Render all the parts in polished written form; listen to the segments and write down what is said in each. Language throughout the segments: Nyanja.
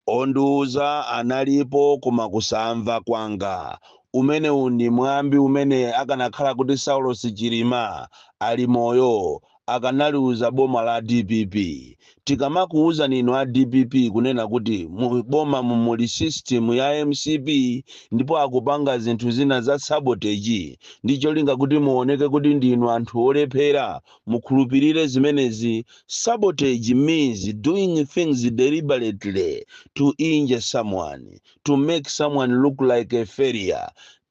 Onduza analipo koma kusamva kwanga. Umene undi mwambi umene akanakhala kuti Saulo Chilima ali moyo akanaliuza boma la DPP. Tikamakuuza nino a DPP kunena kuti boma muli system ya MCP ndipo akupanga zinthu zina za sabotage, ndicho linga kuti muoneke kuti ndinu anthu olephera mukhulupirire zimenezi. Sabotage means doing things deliberately to injure someone, to make someone look like a failure.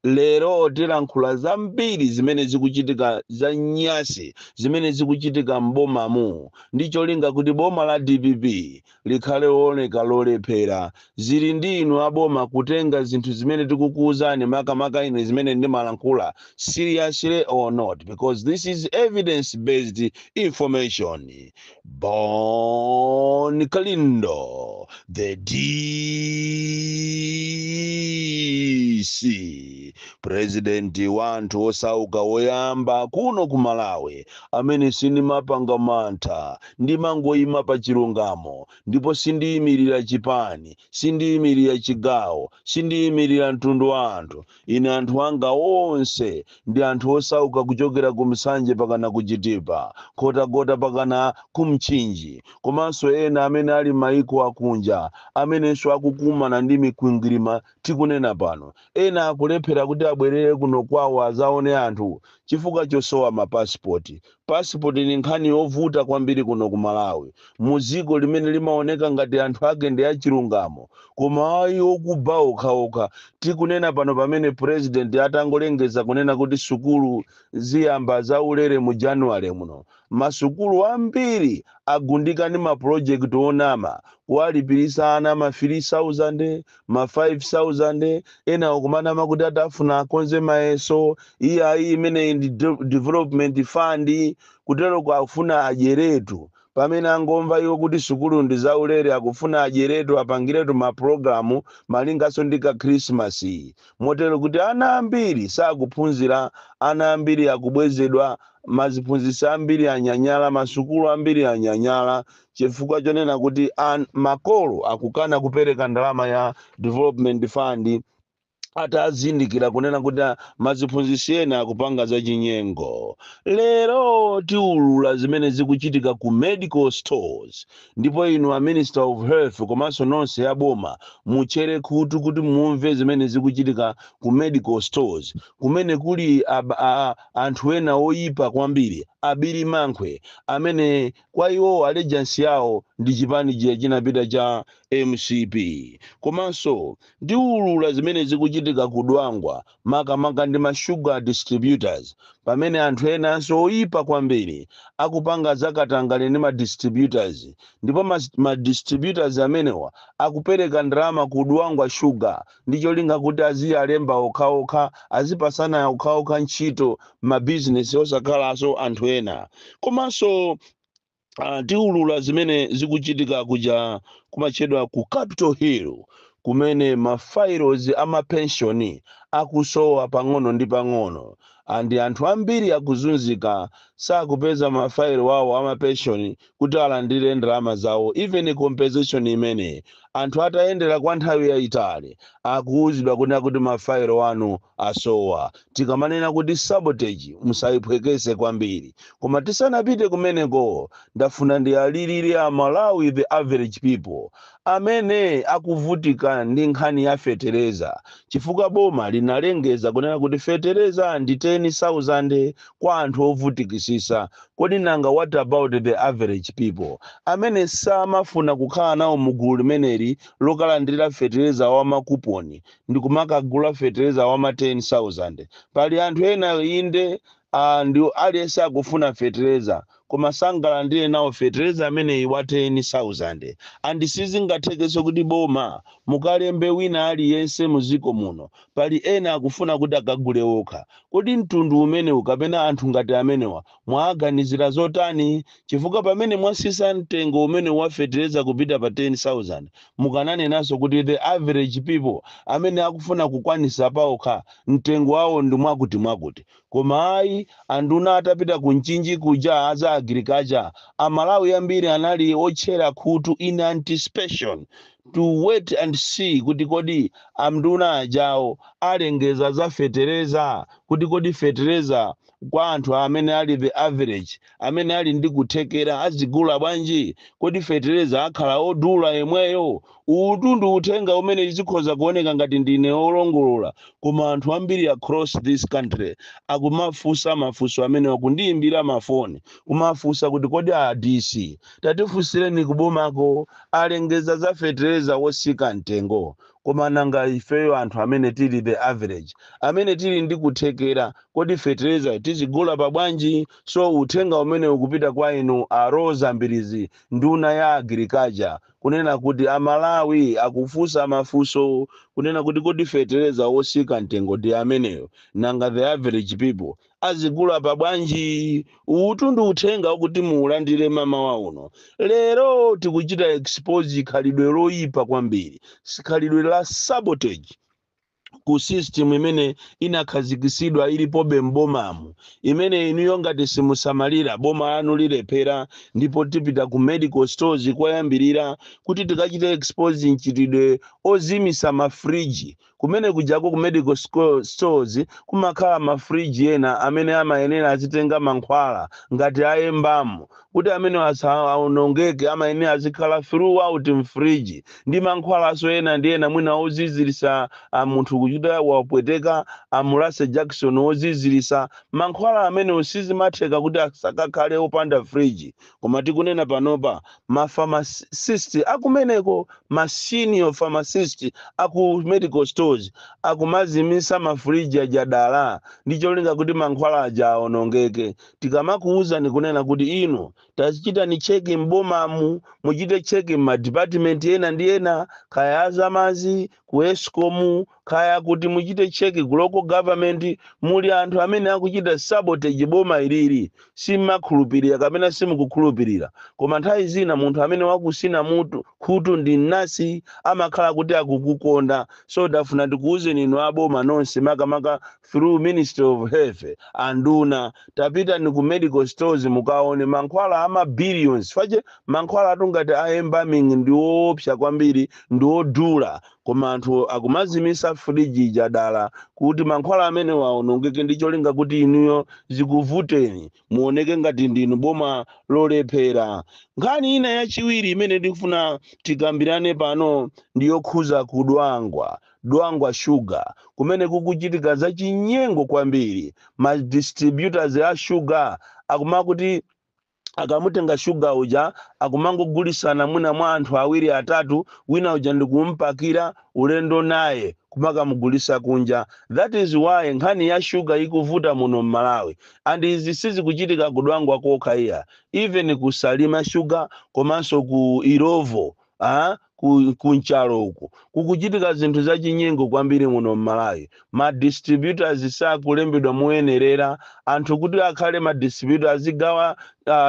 Lero tilankhula zambiri zimene zikuchitika za nyasi zimene zikuchitika mboma mu, ndicho linga kuti boma la DPP likhale looneka lolephera. Zili ndi inu aboma kutenga zinthu zimene tikukuuzani makamaka ine zimene ndimalankhula seriously or not, because this is evidence based information. Bon Kalindo, the DC president wanthu osauka woyamba kuno ku Malawi, amene sindimapanga mantha, ndimangoyima pa chilungamo, ndipo sindiyimirira chipani, sindiyimirira chigawo, sindiyimirira mtundu wa anthu. Ine anthu anga onse ndi anthu osauka kuchokera ku Msanje pakana ku Chitipa, Kotagota pakana ku Mchinji, komanso ena amene ali maiko akunja, amenenso akukumana ndi mikwingwirima tikunena pano. Ena akulephera kuti abwerere kuno kwawo azaone anthu chifukwa chosowa mapasipoti. Pasipoti ni nkhani yovuta kwambiri kuno ku Malawi, muziko limene limaoneka ngati anthu ake ndi achilungamo, koma ayi okuba okhaokha. Tikunena pano pamene president atangolengeza kunena kuti sukulu ziyamba zaulere mu January muno, masukulu ambiri agundika ndi maprojekti onama, kuwalipirisa ana ma 3,000 ma 5,000, ena okumanama kuti atafuna akonze mayeso. Iyayi imene ndi development fund, kutero kwafuna ajeretu pamene angomva iwo kuti sukulu ndi zaulere akufuna ajeretu apangiretu maprogramu malingaso ndi ka Christmas, motero kuti ana ambiri sakuphunzira, ana ambiri akubwezedwa, maziphunzitso ambiri anyanyala, masukulu ambiri anyanyala, chifukwa chonena kuti makolo akukana kupereka ndalama ya development fund atazindikira kunena kuti maziphunzitso ena akupanga za chinyengo. Lero tiulula zimene zikuchitika ku medical stores, ndipo inu a Minister of Health komanso nonse ya boma muchere khutu kuti mumve zimene zikuchitika ku medical stores, kumene kuli anthu ena oyipa kwambiri, abiri mankhwe, amene kwa iwo allegiance yawo ndi chipani chinapita cha MCP. Komanso ndiulula zimene zikuchitika kudwangwa makamaka ndi sugar distributors, pamene anthu enanso oyipa kwambiri akupanga zakatangale ndi distributors, ndipo distributors amenewa akupereka ndalama kudwangwa sugar, ndicho linga kuti aziyalemba okhaokha, azipasana okhaokha ntchito mabizinesi osakhalaso anthu ena. Komanso tiulula zimene zikuchitika kuja kumachedwa ku Capitol Hill, kumene mafiles amapensioni akusowa pang'ono ndi pang'ono, andi anthu ambiri akuzunzika sakupeza mafaili wawo amapensioni kuti alandire ndalama zawo. Even compensation imene anthu atayendera kwa nthawi yayitali akuuzidwa kuti mafaili wanu asowa. Tikamanena kuti sabotage musayiphwekese kwambiri, koma tisanapite kumeneko ndafuna ndiyalirire a Malawi the average people amene akuvutika ndi nkhani ya fetereza, chifukwa boma linalengeza kunena kuti fetereza ndi 10,000 kwa anthu ovutikisisa. Kodi nanga what about the average people amene samafuna kukhala nawo mugulu limeneli lokalandira fetereza wa makuponi ndi kumakagula fetereza wa 10,000? Pali anthu ena inde ndi aliyense akufuna fetereza koma sangalandire nawo fetereza amene wa 10,000. Andi sizingathekenso kuti boma mukalembe wina aliyense muziko muno pali ena akufuna kuti akagule okha. Kodi mtundu umene ukapena anthu ngati amenewa mwaganizira zotani? Chifukwa pamene mwasisa mtengo umene wafetereza kupita pa 10,000 mukananenanso kuti the average people amene akufuna kukwanisa paokha mtengo wawo ndi mwakuti. Koma ayi anduna atapita kunchinji kuja aza agriculture, a Malawi ambiri anali otchera khutu in anticipation to wait and see kuti kodi amnduna ajawo alengeza za fetereza kuti kodi fetereza kwa anthu amene ali the average amene ali ndi kuthekera azigula bwanji kodi fetereza akhala odula yemweyo utundu uthenga umene zikhoza kuoneka ngati ndine olongolola koma anthu ambiri across this country akumafunsa mafunso amene wakundiyimbira mafoni kumafunsa kuti kodi a DC tatifusireni kubomako alengeza za fetereza wosika mtengo koma nanga ifeyo anthu amene tili the average amene tili ndi kuthekera kodi fetereza tizigula pabwanji so uthenga umene ukupita kwa inu Rosa Mbirizi nduna ya agriculture kunena kuti amalawi akufunsa mafunso kunena kuti kodi fetereza wosika mtengo ndi ameneyo nanga the average people azigula pabwanji utundu uthenga ukuti muulandire mama wa uno lero tikuchita expose khalidwe loyipa kwambiri sikhalidwe la sabotage ku system imene inakhazikisidwa ilipobe mbomamu imene inuyo ngati simusamalira boma lanu lilephera ndipo tipita ku medical stores kwayambirira kuti tikachite expose mchitidwe ozimisa mafriji kumene kujako ku medical stores kumakhala mafriji ena amene amayenera azitenga mankhwala ngati ayembamo kuti amene asaonongeke amayenera azikhala throughout mfriji ndi mankhwalaso ena ndi ena mwina ozizirisa munthu kuchita wapweteka amulase Jackson ozizirisa mankhwala amene usizimatheka kuti asakakhale opanda friji koma tikunena panopa ma pharmacist akumeneko ma senior pharmacist aku medical stores akumazimisa mafriji ajadala ndicholinga kuti mankhwala aja aonongeke tikamakuuza nikunena kuti ino tazichita ni cheki mbomamu muchite cheki ma department ena ndi ena kaya azamazi ku Escom kaya kuti muchite cheki ku local government muli anthu amene akuchita sabotage boma ilili simakhulupirira kapena simukukhulupirira koma nthawi zina munthu amene wakusina mutu khutu ndi nasi amakhala kuti akukukonda so dafuna ndikuuzeni inu aboma nonse makamaka through Ministry of Health anduna tapita ni ku medical stores mukaone mankhwala ama billions faje mankhwala atungati aembaming ndi woopsa kwambiri ndi odula koma anthu akumazimisa friji jadala kuti mankhwala amene waonongeke ndicholinga kuti inuyo zikuvuteni muoneke ngati ndinu boma lolephera nkhani ina yachiwiri imene ndikufuna tikambirane pano ndiyokhuza kudwangwa sugar kumene kukuchitika za chinyengo kwambiri ma distributors a sugar akumakuti akamutenga sugar uja akumangogulisana mwina mwa anthu awiri atatu wina uja ndikumpakira ulendo naye kumaka mugulisa kunja that is why nkhani ya sugar ikuvuta muno Malawi and izi sizikuchitika kudwangwa kokha iya even kusalima sugar komanso ku Irovo kunchalo uku kukuchitika zinthu za chinyengo kwambiri muno Malawi ma distributors sakulembedwa muyenerera anthu kuti akhale ma distributors zigawa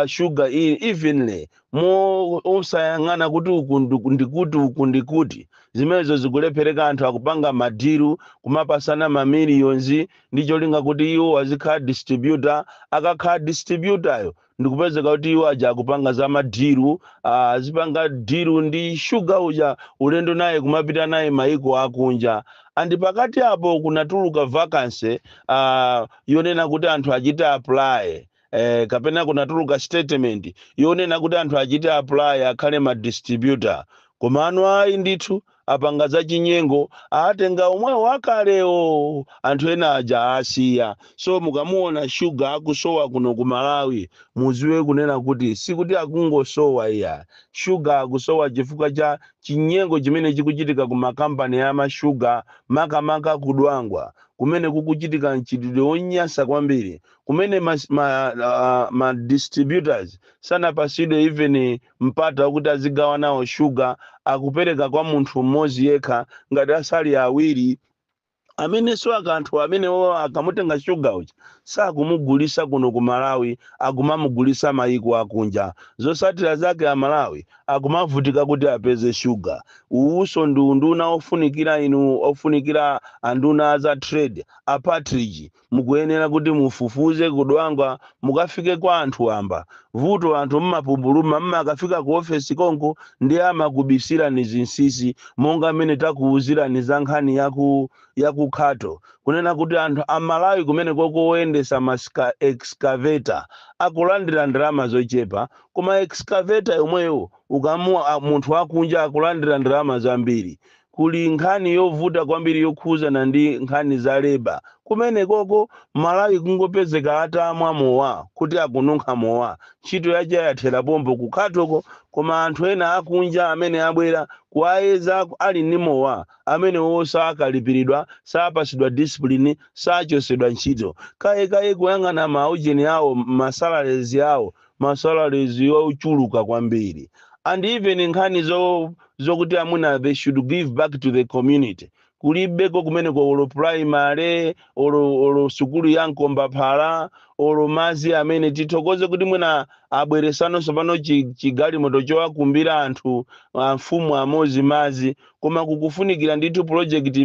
sugar evenly mo usayang'ana kuti uku ndikuti zimenezo zikulephereka anthu akupanga madiru kumapasana ma millions ndicholinga kuti iwo azikhala distributor akakhala distributor ndikupezeka kuti iwo aja akupanga za madiru azipanga diru ndi sugar uja ulendo naye kumapita naye maiko akunja andi pakati apo kunatuluka vacancy yonena kuti anthu achita apply kapena kunatuluka statement yonena kuti anthu achita apply akhale ma distributor koma anu ayi ndithu apanga za chinyengo atenga omwe wakaleo anthu ena aja asiya so mukamuona sugar akusowa kuno ku Malawi muziwe kunena kuti sikuti akungosowa iya sugar akusowa chifukwa cha chinyengo chimene chikuchitika ku makampani ya mashuga makamaka kudwangwa kumene kukuchitika mchitidwe onyasa kwambiri kumene ma distributors sana pasidwe even mpata kuti azigawa nawo sugar akupereka kwa munthu mmodzi yekha ngati asali awiri amene so akanthu amene akamutenga sugar uja sakumugulisa kuno ku Malawi akumamugulisa maiko akunja zosatira zake a Malawi akumavutika kuti apeze sugar. Uwuso ndi unduna ofunikira inu ofunikira anduna za trade apatridge mukuyenera kuti mufufuze kudwanga mukafike kwa anthu amba vuto anthu mmapumbuluma mmakafika ku ofesi konko ndi amakubisira ni zinsisi monga mmene takuwuzirani za nkhani yakukhato kunena kuti anthu amalawi kumene kokoyendesa excavator akulandira ndalama zochepa koma excavator yomweyo ukamua munthu akunja akulandira ndalama zambiri. Kuli nkhani yovuta kwambiri yokhuzana ndi nkhani za leba kumene koko Malawi kungopezeka atamwa mowa kuti akununkha mowa ntchito yacha yathera pombo kukhatoko koma anthu ena akunja amene abwera kuayeza ali ndi mowa amene wosa akalipiridwa sapasidwa discipline sachosedwa ntchito kaye kuyang'ana maujeni awo masalaries awo masalaries yochuluka kwambiri. And even nkhani zokuti amuna they should give back to the community kulibeko kumene kwa olo primary olo sukulu ya Nkomba Phala olo mazi amene tithokoze kuti mwina abweresano sopano chigali moto chowakumbira anthu mfumu amozi mazi koma kukufunikira ndithu project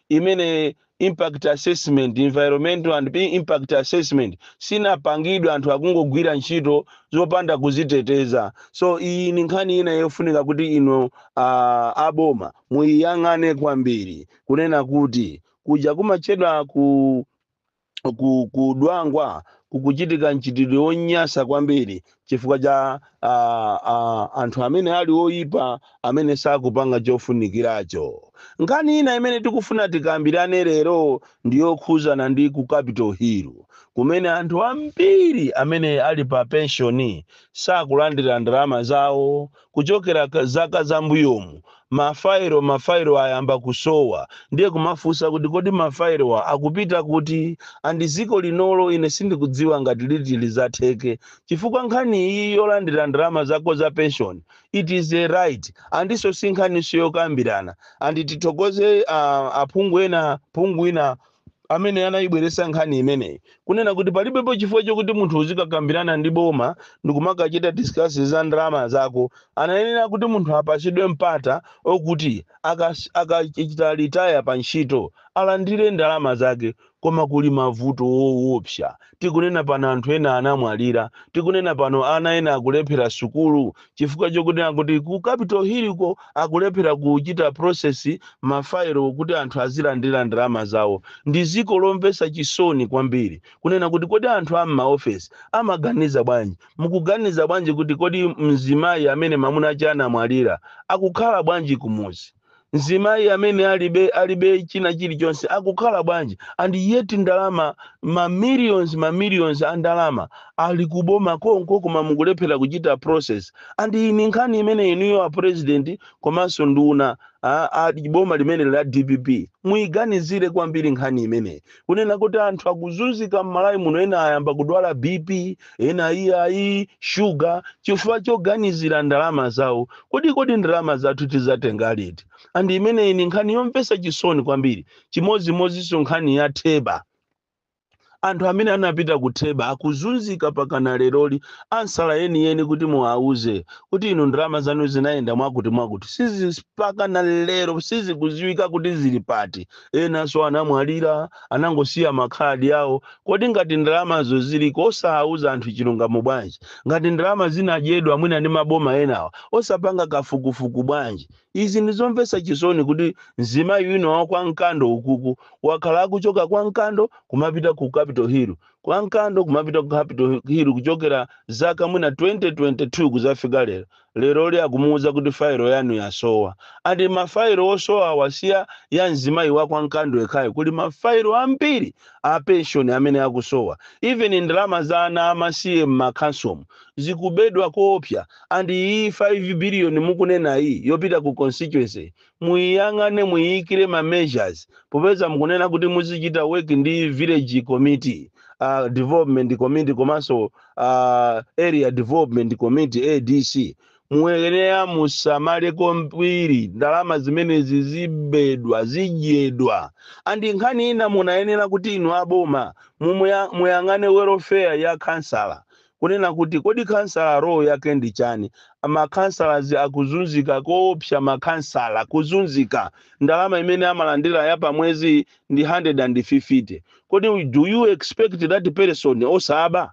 imene impact assessment environmental and impact assessment sinapangidwa anthu akungogwira ntchito zopanda kuziteteza. So iyi ni nkhani ina yofunika kuti ino aboma muyang'ane kwambiri kunena kuti kuja kumachedwa kudwangwa kukuchitika ntchitidwe onyasa kwambiri chifukwa cha anthu amene ali oyipa amene sakupanga chofunikiracho. Nkhani ina imene tikufuna tikambirane lero ndiyokhuzana ndi ku Capitol Hill kumene anthu ambiri amene ali pa pensioni sakulandira ndalama zawo kuchokera zaka zambuyomu. Mafairo ayamba kusowa ndiye kumafunsa kuti kodi mafairo akupita kuti andiziko linolo ine sindikudziwa ngati liti lizatheke chifukwa nkhani iyi yolandira ndalama zako za pension it is a right andiso sinkhani siyokambirana andi tithokoze aphungu ina amene anayibweresa nkhani imeneyi kunena kuti palibepo chifukwa chokuti munthu uzikakambirana ndi boma ndikumakachita discuss za ndalama zako anayenera kuti munthu apasidwe mpata okuti akachita retire pa ntchito alandire ndalama zake koma kuli mavuto woopsa. Tikunena pano anthu ena anamwalira tikunena pano ana ena akulephera sukulu chifukwa chokuti ku Capitol Hill ko akulephera kuchita process mafairo kuti anthu azilandira ndalama zawo. Ndi ziko lomvesa chisoni kwambiri kunena kuti kodi anthu amma office amaganiza bwanji mukuganiza bwanji kuti kodi mzimayi amene mamuna acha anamwalira akukhala bwanji kumuzi mzimayi amene alibe china chilichonse akukhala bwanji and yet ndalama ma millions andalama ali kuboma konko koma mukulephera kuchita process and ini nkhani imene inuyo a president komanso nduna boma limene la DPP muiganizire kwambiri nkhani imene kunena kuti anthu akuzunzika m'Malawi muno ena ayamba kudwala BP ena iya sugar chifukwa choganizira ndalama zawo kodi ndalama zathu tizatenga liti and imene ini nkhani yomvesa chisoni kwambiri chimodzimodzinso nkhani ya theba. Anthu amene anapita kutheba akuzunzika pakana leroli ansala yeni kuti muauze kuti ino ndalama zanu zinaenda mwakuti sizipakana lero sizikuziwika kuti zili pati ena so anamwalira anangosiya makhadi yawo kodi ngati ndalamazo ziliko osauza anthu chilungamo bwanji ngati ndalama zinadyedwa mwina ndi maboma enawa osapanga kafukufuku bwanji. Izi ndizomvesa chisoni kuti mzimayi wino wa kwa Nkando ukuku wakhala akuchoka kwa Nkando kumapita ku Capitol Hill kwa Nkando kumapita ku Capitol Hill kuchokera zaka mwina 2022 kuzafika lero akumuuza kuti fairo yanu yasowa andi mafairo osowa wasiya ya mzimayi wa kwa Nkando ekhayo kuli mafairo ambiri a pension amene akusowa even ndalama za ana amasiye m'makansomo zikubedwa koopsa andi iyi 5 billion mukunena iyi yopita ku constituency muyang'ane muyikire ma measures popeza mukunena kuti muzichita work ndi village committee development committee komanso area development committee ADC muyeneya musamale kwambiri ndalama zimene zizibedwa zidyedwa andi nkhani ina munayenera kuti inu aboma muyang'ane welfare ya kansala kunena kuti kodi kansala role yake ndi chani. Amakhansalazi akuzunzika koopsa, makhansala kuzunzika. Ndalama imene amalandira ya pamwezi ndi 150. Kodi do you expect that person osaba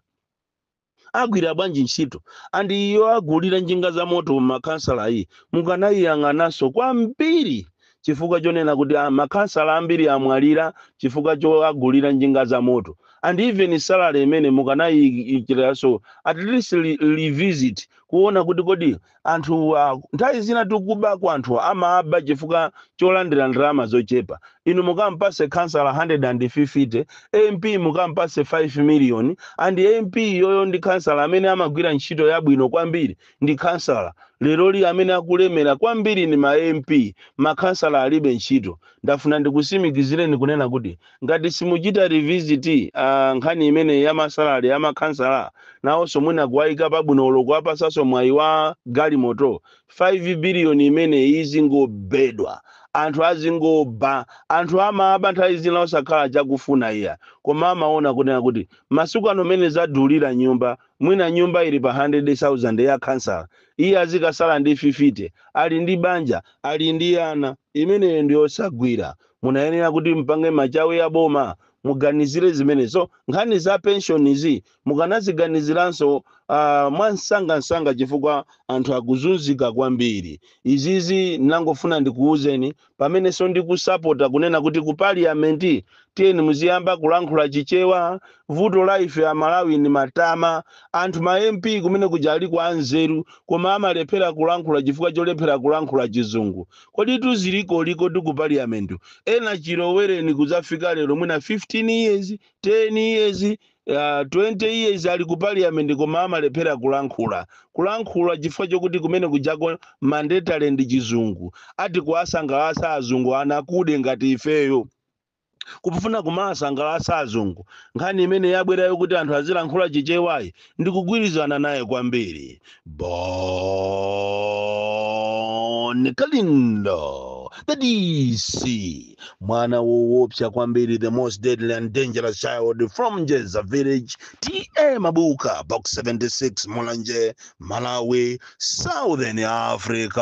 agwira bwanji ntchito? Andi iyo agulira njinga za moto makansala iyi mukanayiyang'ananso kwambiri, chifukwa chonena kuti makhansala ambiri amwalira chifukwa choagulira njinga za moto. And even salary imene mukanayikiranso at least revisit kuona kuti kodi anthu nthawi zina tikuba kwa anthu amaaba chifukwa cholandira ndalama zochepa. Inu mukampase kansala 150, MP mukampase 5 million, and MP yoyo ndi kansala amene amagwira ntchito yabwino kwambiri, ndi kansala leroli amene akulemera kwambiri ni ma MP, makansala alibe ntchito. Ndafuna ndikusimikizireni kunena kuti ngati simuchita revisit nkhani imene ya masalari ya makansala nawonso mwina kuwayika pabwinolo kuwapasanso mwayi wa galimoto, 5 billion imene izingobedwa, anthu azingoba, anthu amaaba nthawi zina osakhala chakufuna iya, koma amaona kunena kuti masiku ano mene zadulira nyumba, mwina nyumba ili pa 100,000 ya kansala, iye azikasala ndi 50, ali ndi banja, ali ndi ana, imeneyo ndi osagwira. Munayenera kuti mpange machawi ya boma, muganizire zimene. So nkhani za pension izi mukanaziganiziranso mwansanga chifukwa anthu akuzunzika kwambiri. Izizi nangofuna ndikuuzeni pamene so ndikusapota kunena kuti ku parliament tiyeni muziyamba kulankhula chichewa. Vuto life ya Malawi ni matama, anthu ma MP kumene kuja ali kwa anzeru koma amalephera kulankhula chifukwa cholephera kulankhula chizungu. Kodi tuziliko liko ku parliament ena chilowereni kuzafika lero mwina 15 years 10 years 20 years ali ku parliament koma amalephera kulankhula chifukwa chokuti kumene kujako mandatory ndi chizungu. Ati kuwasangalasa azungu anakude ngati ifeyo kupufuna kumasangalasa azungu. Nkhani imene yabwerayo kuti anthu azilankhula chichewayi ndikugwirizana naye kwambiri. Bon Kalindo, the DC, mwana woopsa kwambiri, the most deadly and dangerous child from Jeza village, T.A. Mabuka, box 76, Mulanje, Malawi, Southern Africa.